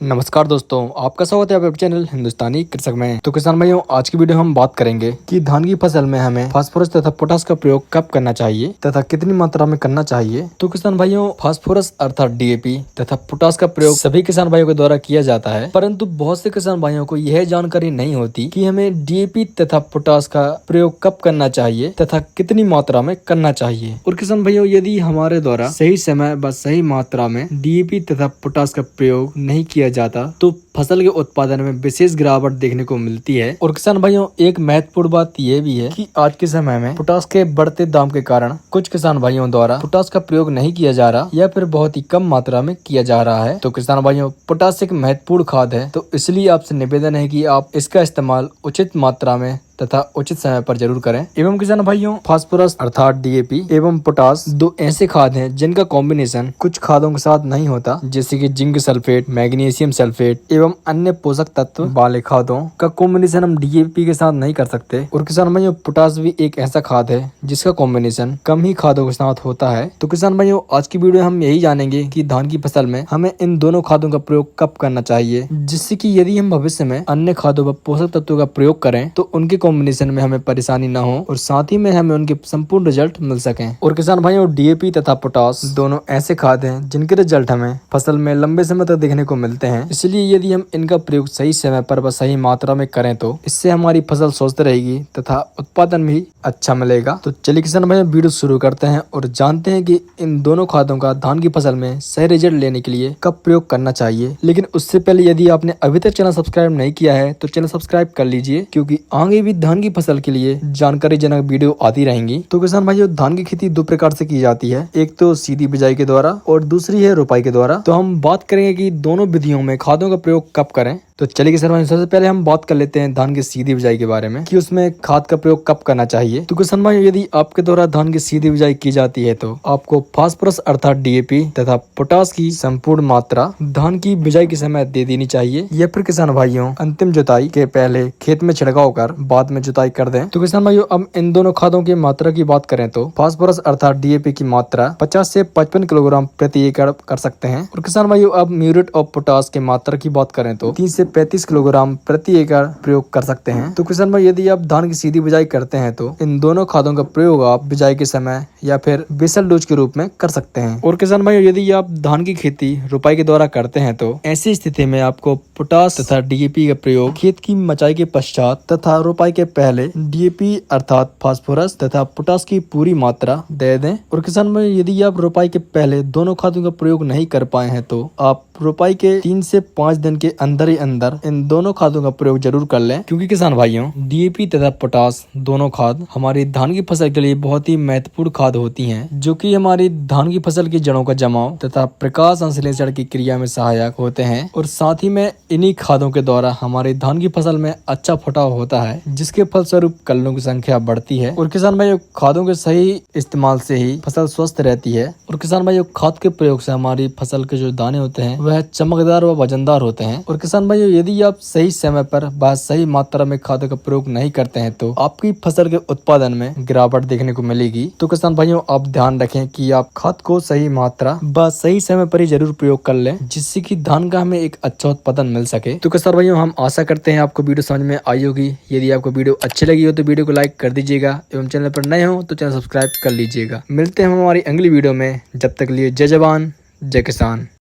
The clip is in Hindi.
नमस्कार दोस्तों, आपका स्वागत है आपके चैनल हिंदुस्तानी कृषक में। तो किसान भाइयों, आज की वीडियो हम बात करेंगे कि धान की फसल में हमें फास्फोरस तथा पोटास का प्रयोग कब करना चाहिए तथा कितनी मात्रा में करना चाहिए। तो किसान भाइयों, फास्फोरस अर्थात डीएपी तथा पोटास का प्रयोग सभी किसान भाइयों के द्वारा किया जाता है, परंतु बहुत से किसान भाइयों को यह जानकारी नहीं होती कि हमें डीएपी तथा पोटास का प्रयोग कब करना चाहिए तथा कितनी मात्रा में करना चाहिए। और किसान भाइयों, यदि हमारे द्वारा सही समय व सही मात्रा में डीएपी तथा पोटास का प्रयोग नहीं किया जाता तो फसल के उत्पादन में विशेष गिरावट देखने को मिलती है। और किसान भाइयों, एक महत्वपूर्ण बात यह भी है कि आज के समय में पोटास के बढ़ते दाम के कारण कुछ किसान भाइयों द्वारा पोटास का प्रयोग नहीं किया जा रहा या फिर बहुत ही कम मात्रा में किया जा रहा है। तो किसान भाइयों, पोटास एक महत्वपूर्ण खाद है, तो इसलिए आपसे निवेदन है कि आप इसका इस्तेमाल उचित मात्रा में तथा उचित समय पर जरूर करें। एवं किसान भाइयों, फास्फोरस अर्थात डीएपी एवं पोटास दो ऐसे खाद हैं जिनका कॉम्बिनेशन कुछ खादों के साथ नहीं होता, जैसे कि जिंक सल्फेट, मैग्नीशियम सल्फेट एवं अन्य पोषक तत्व वाले खादों का कॉम्बिनेशन हम डीएपी के साथ नहीं कर सकते। और किसान भाइयों, पोटास भी एक ऐसा खाद है जिसका कॉम्बिनेशन कम ही खादों के साथ होता है। तो किसान भाइयों, आज की वीडियो हम यही जानेंगे कि धान की फसल में हमें इन दोनों खादों का प्रयोग कब करना चाहिए, जिससे कि यदि हम भविष्य में अन्य खादों व पोषक तत्वों का प्रयोग करें तो उनके कॉम्बिनेशन में हमें परेशानी न हो और साथ ही में हमें उनके संपूर्ण रिजल्ट मिल सकें। और किसान भाइयों, डीएपी तथा पोटास दोनों ऐसे खाद हैं जिनके रिजल्ट हमें फसल में लंबे समय तक देखने को मिलते हैं। इसलिए यदि हम इनका प्रयोग सही समय पर व सही मात्रा में करें तो इससे हमारी फसल स्वस्थ रहेगी तथा उत्पादन भी अच्छा मिलेगा। तो चलिए किसान भाइयों, वीडियो शुरू करते हैं और जानते हैं कि इन दोनों खादों का धान की फसल में सही रिजल्ट लेने के लिए कब प्रयोग करना चाहिए। लेकिन उससे पहले यदि आपने अभी तक चैनल सब्सक्राइब नहीं किया है तो चैनल सब्सक्राइब कर लीजिए, क्योंकि आगे भी धान की फसल के लिए जानकारीजनक वीडियो आती रहेंगी। तो किसान भाइयों, धान की खेती दो प्रकार से की जाती है, एक तो सीधी बिजाई के द्वारा और दूसरी है रोपाई के द्वारा। तो हम बात करेंगे कि दोनों विधियों में खादों का प्रयोग कब करें। तो चलिए किसान भाइयों, सबसे पहले हम बात कर लेते हैं धान की सीधी बिजाई के बारे में कि उसमें खाद का प्रयोग कब करना चाहिए। तो किसान भाइयों, यदि आपके द्वारा धान की सीधी बिजाई की जाती है तो आपको फास्फोरस अर्थात डीएपी तथा पोटास की संपूर्ण मात्रा धान की बिजाई के समय दे देनी चाहिए, या फिर किसान भाइयों अंतिम जुताई के पहले खेत में छिड़काव कर बाद में जुताई कर दें। तो किसान भाइयों, अब इन दोनों खादों की मात्रा की बात करें तो फास्फोरस अर्थात डीएपी की मात्रा 50 से 55 किलोग्राम प्रति एकड़ कर सकते हैं। और किसान भाइयों, अब म्यूरेट और पोटास की मात्रा की बात करें तो 30 से 35 किलोग्राम प्रति एकड़ प्रयोग कर सकते हैं। तो किसान भाई, यदि आप धान की सीधी बिजाई करते हैं तो इन दोनों खादों का प्रयोग आप बिजाई के समय या फिर बेसल डोज के रूप में कर सकते हैं। और किसान भाई, यदि आप धान की खेती रोपाई के द्वारा करते हैं तो ऐसी स्थिति में आपको पोटास तथा डीएपी का प्रयोग खेत की मचाई के पश्चात तथा रोपाई के पहले डीएपी अर्थात फास्फोरस तथा पोटास की पूरी मात्रा दे दें। और किसान भाई, यदि आप रोपाई के पहले दोनों खादों का प्रयोग नहीं कर पाए हैं तो आप रोपाई के 3 से 5 दिन के अंदर ही अंदर इन दोनों खादों का प्रयोग जरूर कर लें, क्योंकि किसान भाइयों, डीएपी तथा पोटास दोनों खाद हमारी धान की फसल के लिए बहुत ही महत्वपूर्ण खाद होती हैं, जो कि हमारी धान की फसल की जड़ों का जमाव तथा प्रकाश संश्लेषण की क्रिया में सहायक होते हैं। और साथ ही में इन्हीं खादों के द्वारा हमारी धान की फसल में अच्छा फुटाव होता है, जिसके फलस्वरूप कल्लों की संख्या बढ़ती है। और किसान भाइयों, खादों के सही इस्तेमाल से ही फसल स्वस्थ रहती है। और किसान भाइयों, खाद के प्रयोग से हमारी फसल के जो दाने होते हैं वह चमकदार व वजनदार होते हैं। और किसान भाइयों, यदि आप सही समय पर व सही मात्रा में खादों का प्रयोग नहीं करते हैं तो आपकी फसल के उत्पादन में गिरावट देखने को मिलेगी। तो किसान भाइयों, आप ध्यान रखें कि आप खाद को सही मात्रा व सही समय पर ही जरूर प्रयोग कर लें, जिससे कि धान का हमें एक अच्छा उत्पादन मिल सके। तो किसान भाइयों, हम आशा करते हैं आपको वीडियो समझ में आई होगी। यदि आपको वीडियो अच्छी लगी हो तो वीडियो को लाइक कर दीजिएगा एवं चैनल पर नए हो तो चैनल सब्सक्राइब कर लीजिएगा। मिलते हैं हम हमारी अगली वीडियो में, जब तक लिए जय जवान जय किसान।